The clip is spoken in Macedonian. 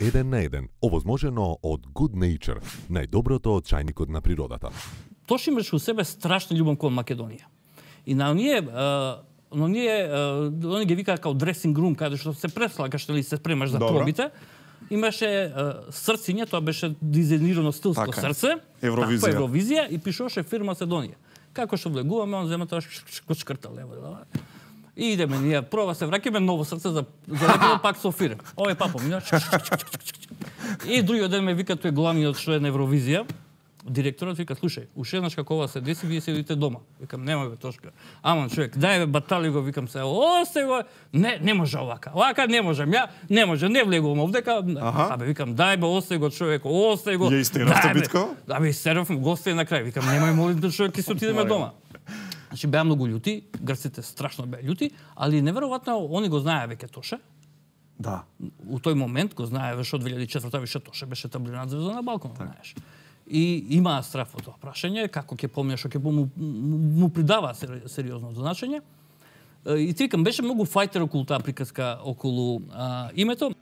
1 на 1, овозможено од Good Nature, најдоброто од чајникот на природата. Тош имаш у себе страшна љубов кон Македонија. И на оние они ги викаат као дресинг рум, каде што се преслагаш или се спремаш за пробите. Имаше срциње, тоа беше дизајнирано стилско срце, Евровизија. Евровизија и пишуваше фирма Македонија. Како што влегуваме, он зема тоа шкрта лево. И идеме ние, проба се враќаме ново срце за лепо пак со фирм. Овој папа мина. И другиот ден ме вика тој главниот што е на Евровизија. Директорот вика, слушај, уште еднаш како ова се деси, вие седите дома. Викам, нема бе, Тошка. Аман човек, дај бе, батали го, викам се, осте го, не може овака. Овака не можам, ја не може, не влегувам овдека. Абе, викам, дај бе, осте го човек, осте го. Ја истеравте битко? Да бе, истерав, госте на крај. Викам, немај молим те човек, ќе се отидеме дома. Значи беа многу љути, грците страшно беа љути, али неверојатно они го знаеа веќе Тоше. Да. У тој момент го знаеа веќе од 2004 више Тоше беше таблирана звезда на балконот, знаеш. И имаа страф од тоа прашање, како ќе помнеш, ќе му придава сериозно значење. И ти викам, беше многу фајтер околу таа приказка околу името.